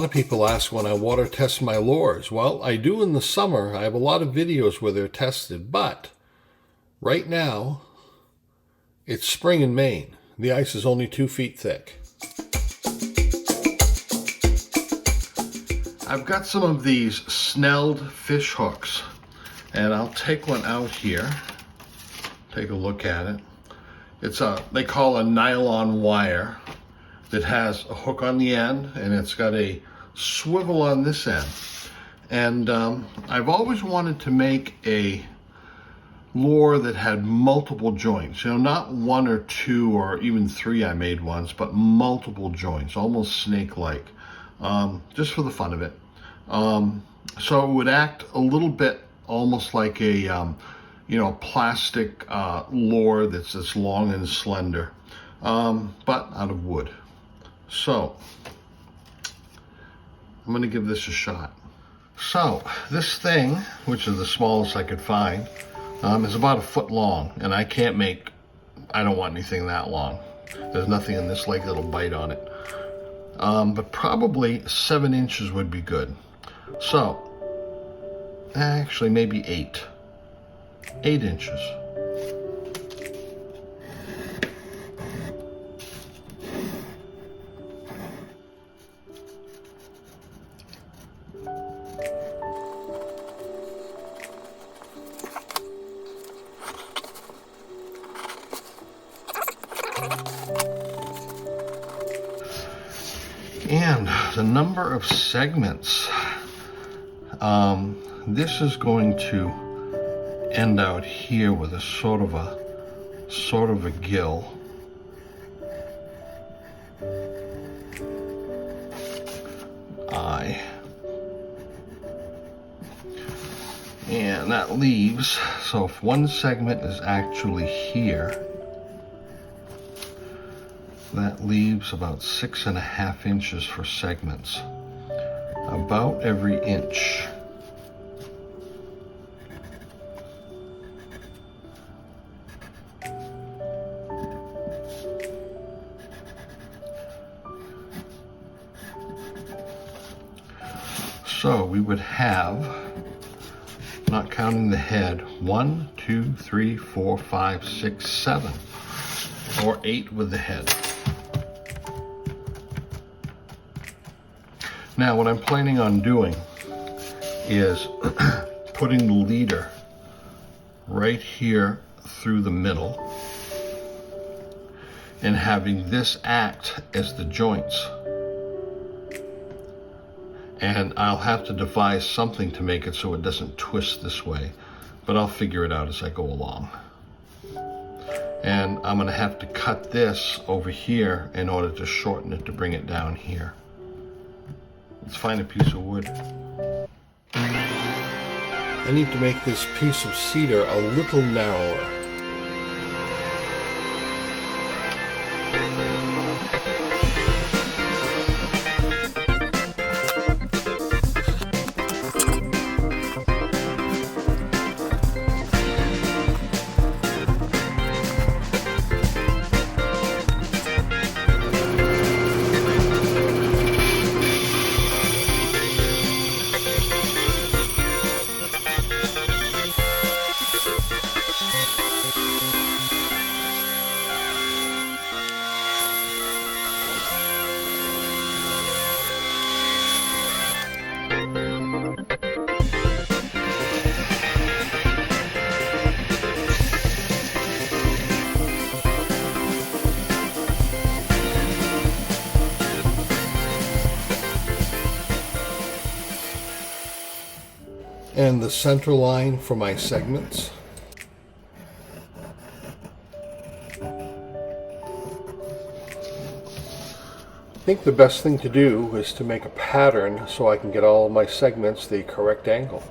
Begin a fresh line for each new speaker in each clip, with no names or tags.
lot of people ask when I water test my lures. Well, I do in the summer. I have a lot of videos where they're tested, but right now it's spring in Maine. The ice is only 2 feet thick. I've got some of these snelled fish hooks, and I'll take one out here. Take a look at it. It's they call a nylon wire that has a hook on the end, and it's got a swivel on this end. And I've always wanted to make a lure that had multiple joints, not one or two or even three I made once, but multiple joints, almost snake-like, just for the fun of it. So it would act a little bit almost like a plastic lure that's as long and slender, but out of wood. So I'm going to give this a shot. So this thing, which is the smallest I could find, is about 1 foot long, and I don't want anything that long. There's nothing in this lake that'll bite on it. But probably 7 inches would be good. So actually maybe 8 inches. And the number of segments, this is going to end out here with a sort of a gill. Eye. And that leaves, so if one segment is actually here, that leaves about 6.5 inches for segments. About every inch. So we would have, not counting the head, 1, 2, 3, 4, 5, 6, 7, or 8 with the head. Now what I'm planning on doing is putting the leader right here through the middle and having this act as the joints. And I'll have to devise something to make it so it doesn't twist this way, but I'll figure it out as I go along. And I'm going to have to cut this over here in order to shorten it to bring it down here. Let's find a piece of wood. I need to make this piece of cedar a little narrower. And the center line for my segments. I think the best thing to do is to make a pattern so I can get all of my segments the correct angle.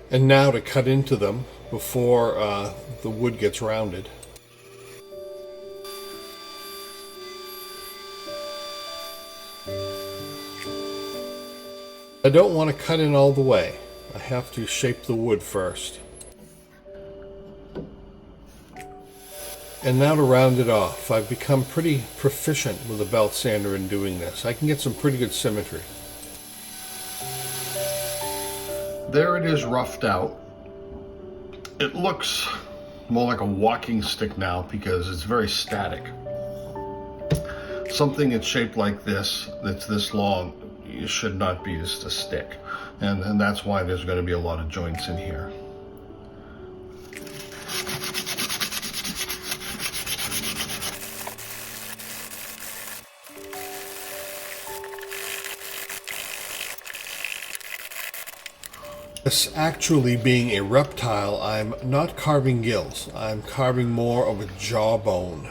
And now to cut into them before the wood gets rounded. I don't want to cut in all the way. I have to shape the wood first. And now to round it off. I've become pretty proficient with a belt sander in doing this. I can get some pretty good symmetry. There it is, roughed out. It looks more like a walking stick now because it's very static. Something that's shaped like this, that's this long, it should not be just a stick. And that's why there's going to be a lot of joints in here. This actually being a reptile, I'm not carving gills. I'm carving more of a jawbone.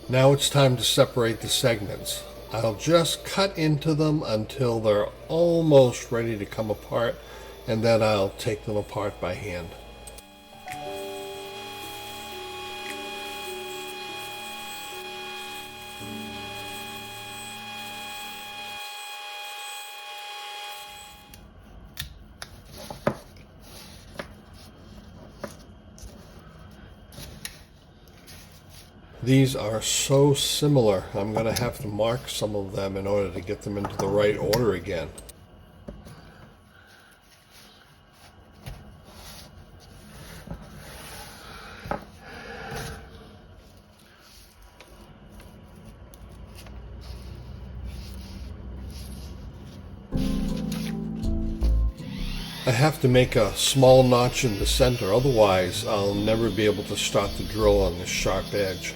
Now it's time to separate the segments. I'll just cut into them until they're almost ready to come apart, and then I'll take them apart by hand. These are so similar, I'm going to have to mark some of them in order to get them into the right order again. I have to make a small notch in the center, otherwise I'll never be able to start the drill on this sharp edge.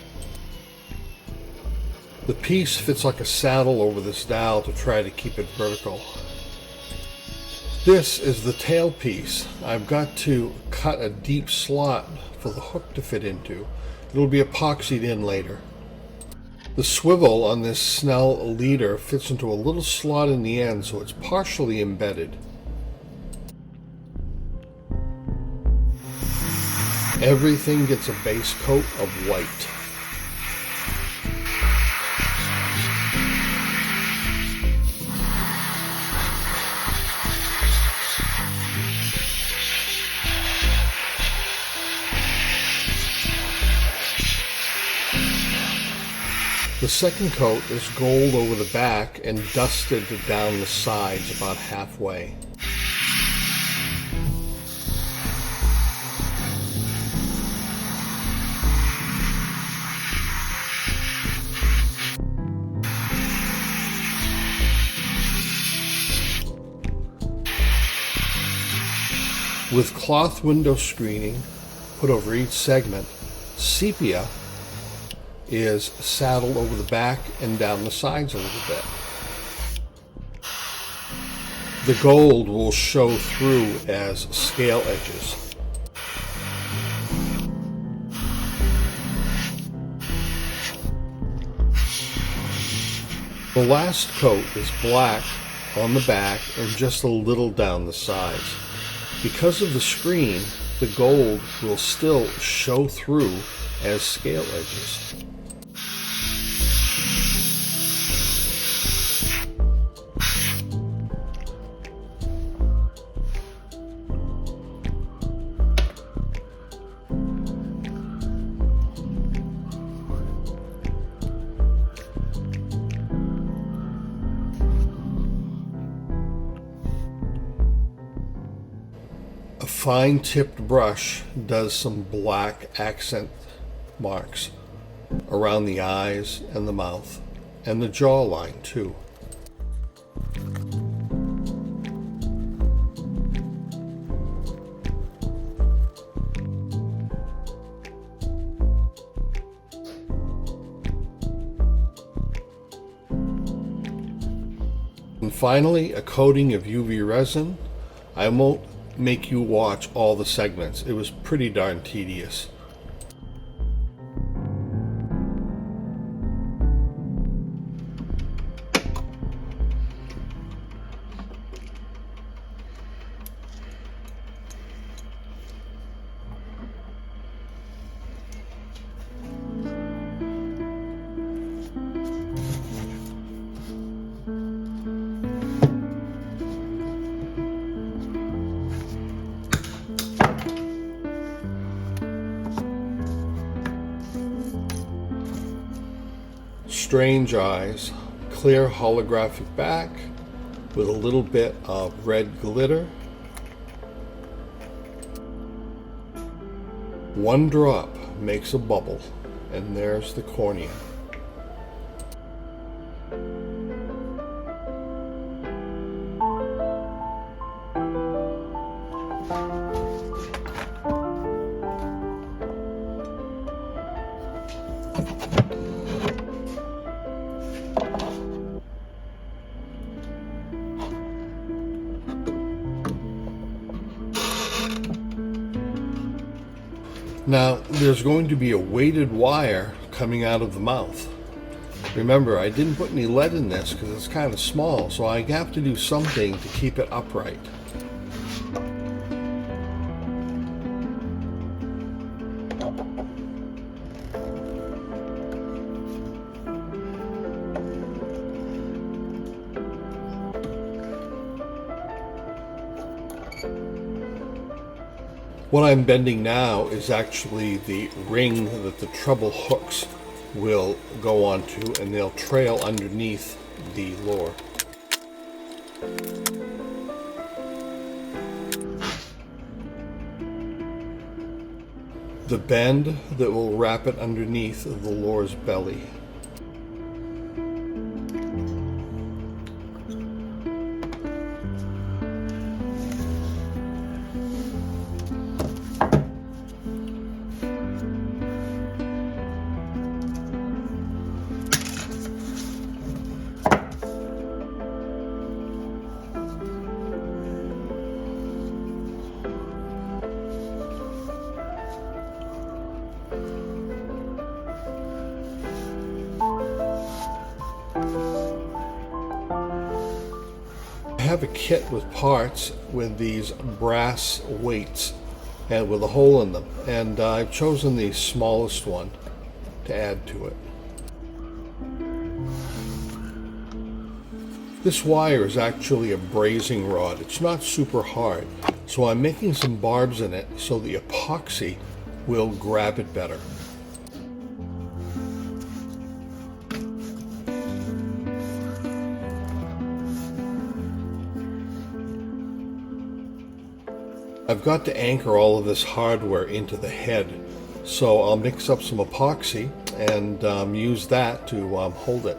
The piece fits like a saddle over this dowel to try to keep it vertical. This is the tail piece. I've got to cut a deep slot for the hook to fit into. It'll be epoxied in later. The swivel on this snell leader fits into a little slot in the end, so it's partially embedded. Everything gets a base coat of white. The second coat is gold over the back and dusted down the sides about halfway. With cloth window screening put over each segment, sepia is saddled over the back and down the sides a little bit. The gold will show through as scale edges. The last coat is black on the back and just a little down the sides. Because of the screen, the gold will still show through as scale edges. fine-tipped brush does some black accent marks around the eyes and the mouth and the jawline too. And finally, a coating of UV resin. I won't make you watch all the segments. It was pretty darn tedious. Strange eyes, clear holographic back with a little bit of red glitter. One drop makes a bubble, and there's the cornea. Now, there's going to be a weighted wire coming out of the mouth. Remember, I didn't put any lead in this because it's kind of small, so I have to do something to keep it upright. What I'm bending now is actually the ring that the treble hooks will go onto, and they'll trail underneath the lure. The bend that will wrap it underneath the lure's belly. I have a kit with parts with these brass weights and with a hole in them, and I've chosen the smallest one to add to it. This wire is actually a brazing rod. It's not super hard, so I'm making some barbs in it so the epoxy will grab it better. I've got to anchor all of this hardware into the head, so I'll mix up some epoxy and use that to hold it.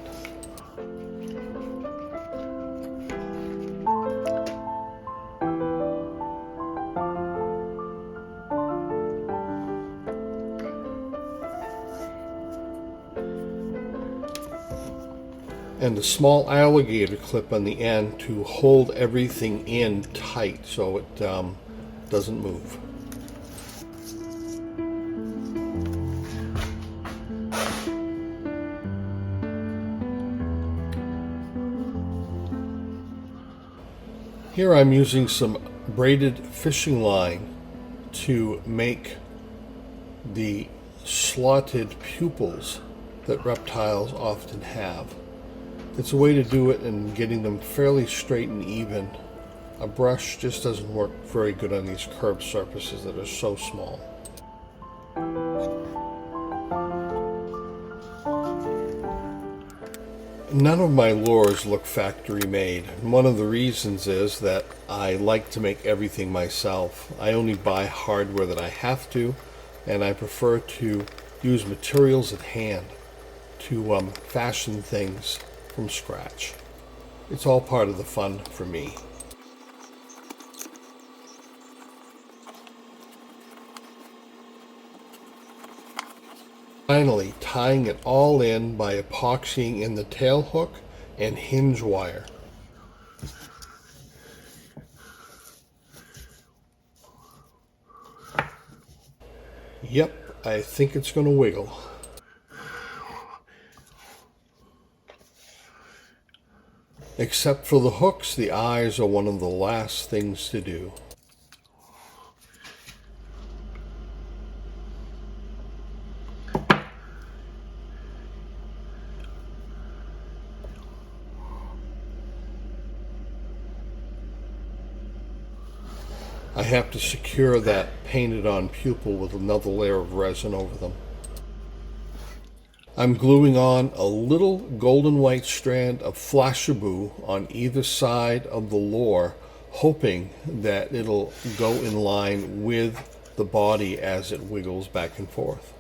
And a small alligator clip on the end to hold everything in tight so it doesn't move. Here I'm using some braided fishing line to make the slotted pupils that reptiles often have. It's a way to do it and getting them fairly straight and even. A brush just doesn't work very good on these curved surfaces that are so small. None of my lures look factory made. And one of the reasons is that I like to make everything myself. I only buy hardware that I have to, and I prefer to use materials at hand to fashion things from scratch. It's all part of the fun for me. Finally, tying it all in by epoxying in the tail hook and hinge wire. Yep, I think it's going to wiggle. Except for the hooks, the eyes are one of the last things to do. I have to secure that painted on pupil with another layer of resin over them. I'm gluing on a little golden white strand of flashabou on either side of the lure, hoping that it'll go in line with the body as it wiggles back and forth.